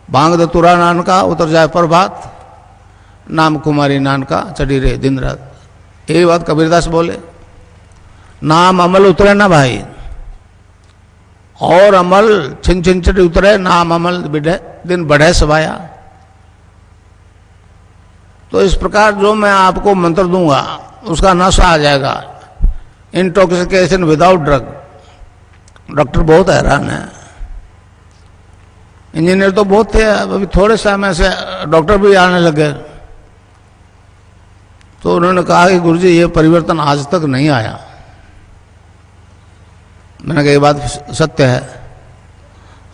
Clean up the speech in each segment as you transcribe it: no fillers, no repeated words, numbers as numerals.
भांग धतूरा नान का उतर जाए प्रभात, नाम कुमारी नान का चढ़ी रहे दिन रात। यही बात कबीरदास बोले, नाम अमल उतरे ना भाई, और अमल छिन छिन चढ़ी उतरे, नाम अमल दिन बढ़े सवाया। तो इस प्रकार जो मैं आपको मंत्र दूंगा उसका नशा आ जाएगा, इंटॉक्सिकेशन विदाउट ड्रग। डॉक्टर बहुत हैरान है, इंजीनियर तो बहुत थे, अभी थोड़े समय से डॉक्टर भी आने लगे। तो उन्होंने कहा कि गुरुजी ये परिवर्तन आज तक नहीं आया। मैंने कहा ये बात सत्य है,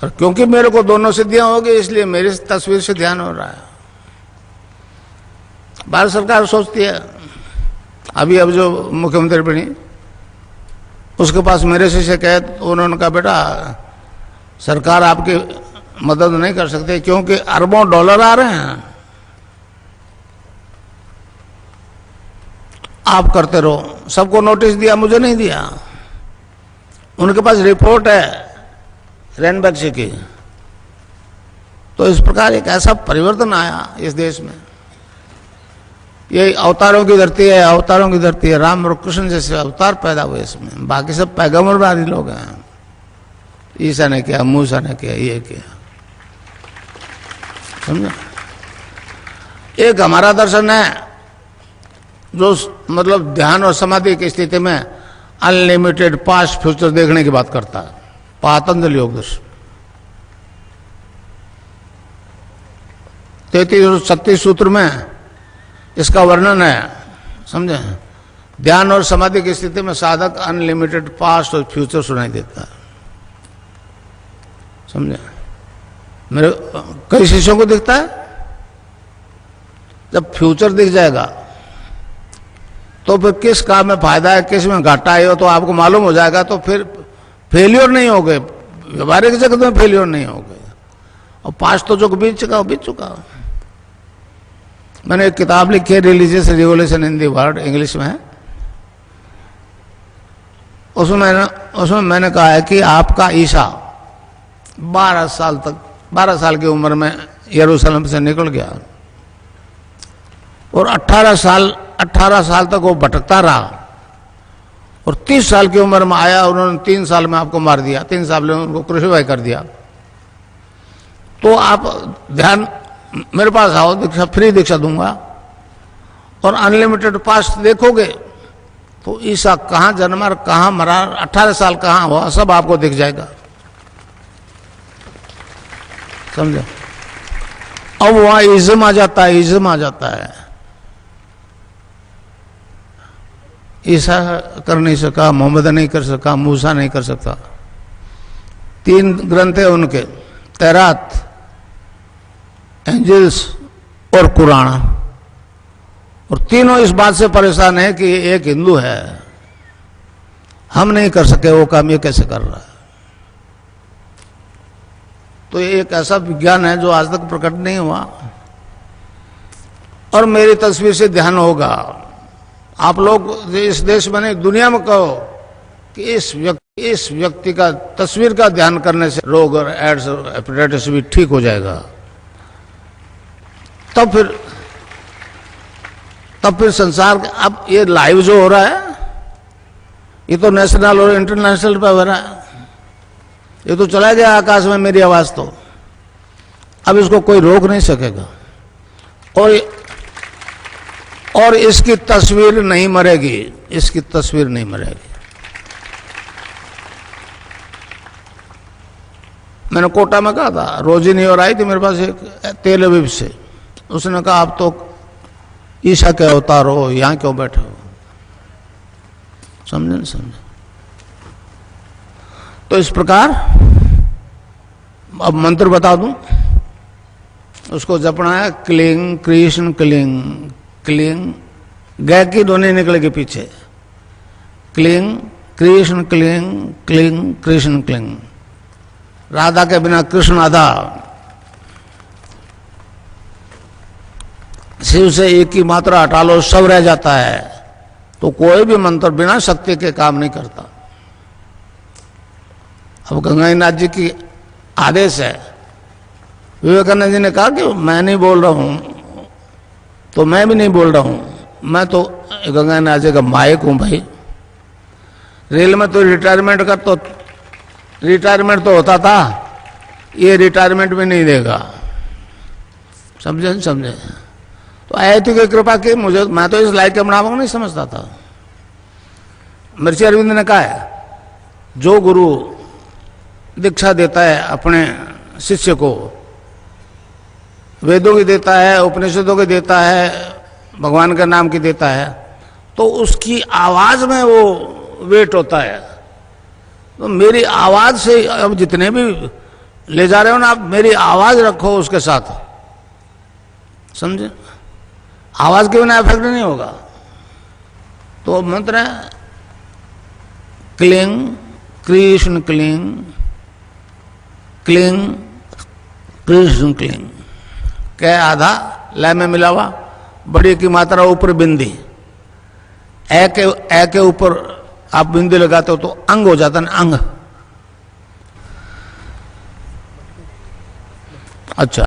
और क्योंकि मेरे को दोनों सिद्धियां हो गई इसलिए मेरी तस्वीर से ध्यान हो रहा है। भारत सरकार सोचती है, अभी अब जो मुख्यमंत्री बनी उसके पास मेरे से शिकायत, तो उन्होंने कहा बेटा सरकार आपकी मदद नहीं कर सकते क्योंकि अरबों डॉलर आ रहे हैं, आप करते रहो। सबको नोटिस दिया, मुझे नहीं दिया। उनके पास रिपोर्ट है रैनबैक्सी की। तो इस प्रकार एक ऐसा परिवर्तन आया इस देश में। ये अवतारों की धरती है, अवतारों की धरती है। राम और कृष्ण जैसे अवतार पैदा हुए इसमें, बाकी सब पैगंबरवादी लोग हैं। ईसा ने किया, मूसा ने किया, ये किया, समझा। एक हमारा दर्शन है जो मतलब ध्यान और समाधि की स्थिति में अनलिमिटेड पास्ट फ्यूचर देखने की बात करता है, पातंजलि योग दर्शन। 33-36 सूत्र में इसका वर्णन है, समझे। ध्यान और समाधि की स्थिति में साधक अनलिमिटेड पास्ट और फ्यूचर सुनाई देता है, समझे। मेरे कई शिष्यों को दिखता है, जब फ्यूचर दिख जाएगा तो फिर किस काम में फायदा है, किस में घाटा है, वो तो आपको मालूम हो जाएगा। तो फिर फेलियर नहीं हो गए, व्यवहारिक जगत में फेलियर नहीं हो गए। और पास्ट तो जो बीत चुका हो बीत चुका हो। मैंने एक किताब लिखी है, religious revolution in the world, English में है। उसमें मैंने कहा है कि आपका ईसा 12 साल की उम्र में यरूशलेम से निकल गया और 18 साल तक वो भटकता रहा, और 30 साल की उम्र में आया, उन्होंने 3 साल में आपको मार दिया, 3 साल में उनको क्रूसिफाई कर दिया। तो आप ध्यान मेरे पास आओ, दीक्षा फ्री दीक्षा दूंगा और अनलिमिटेड पास्ट देखोगे तो ईसा कहाँ जन्मा, कहाँ मरा, 18 साल कहाँ हुआ, सब आपको दिख जाएगा, समझो। अब वहां इज्म आ जाता है, इज्म आ जाता है। ईसा कर नहीं सका, मोहम्मद नहीं कर सका, मूसा नहीं कर सकता। 3 ग्रंथ है उनके, तैरात, एंजल्स और कुरान। और तीनों इस बात से परेशान है कि एक हिंदू है, हम नहीं कर सके वो काम, ये कैसे कर रहा है। तो ये एक ऐसा विज्ञान है जो आज तक प्रकट नहीं हुआ। और मेरी तस्वीर से ध्यान होगा, आप लोग इस देश में नहीं दुनिया में कहो कि इस व्यक्ति का तस्वीर का ध्यान करने से रोग और एड्स और हेपेटाइटिस भी ठीक हो जाएगा। तब फिर संसार अब ये लाइव जो हो रहा है, ये तो नेशनल और इंटरनेशनल पे हो रहा है। ये तो चला गया आकाश में मेरी आवाज, तो अब इसको कोई रोक नहीं सकेगा। और इसकी तस्वीर नहीं मरेगी, इसकी तस्वीर नहीं मरेगी। मैंने कोटा में कहा था, रोजिनी और आई थी मेरे पास एक तेल अवीब से, उसने कहा आप तो ईसा के अवतार हो, यहां क्यों बैठे हो, समझे नहीं समझे। तो इस प्रकार अब मंत्र बता दूं, उसको जपना है, क्लिंग कृष्ण क्लिंग, क्लिंग गै की ध्वनि निकलेगी पीछे, cling Krishna cling, cling Krishna cling. Radha के बिना कृष्ण आधा, शिव से एक की मात्रा हटा लो सब रह जाता है। तो कोई भी मंत्र बिना शक्ति के काम नहीं करता। अब गंगानाथ जी की आदेश है विवेकानंद जी ने कहा कि मैं नहीं बोल रहा हूं, तो मैं भी नहीं बोल रहा हूं, मैं तो गंगा नाजे का मायक हूं भाई। रेल में तो रिटायरमेंट होता था, ये रिटायरमेंट भी नहीं देगा। समझे नहीं समझे? तो आयति की कृपा की मुझे, मैं तो इस लायक के बनावक नहीं समझता था। महर्षि अरविंद ने कहा है, जो गुरु दीक्षा देता है अपने शिष्य को, वेदों की देता है, उपनिषदों की देता है, भगवान के नाम की देता है, तो उसकी आवाज में वो वेट होता है। तो मेरी आवाज से, अब जितने भी ले जा रहे हो ना आप, मेरी आवाज रखो उसके साथ, समझे? आवाज के बिना इफेक्ट नहीं होगा। तो मंत्र है cling Krishna cling, cling Krishna cling. कै आधा लय में मिला हुआ, बड़ी की मात्रा ऊपर बिंदी, ए के ऊपर आप बिंदी लगाते हो तो अंग हो जाता है ना, अंग। अच्छा।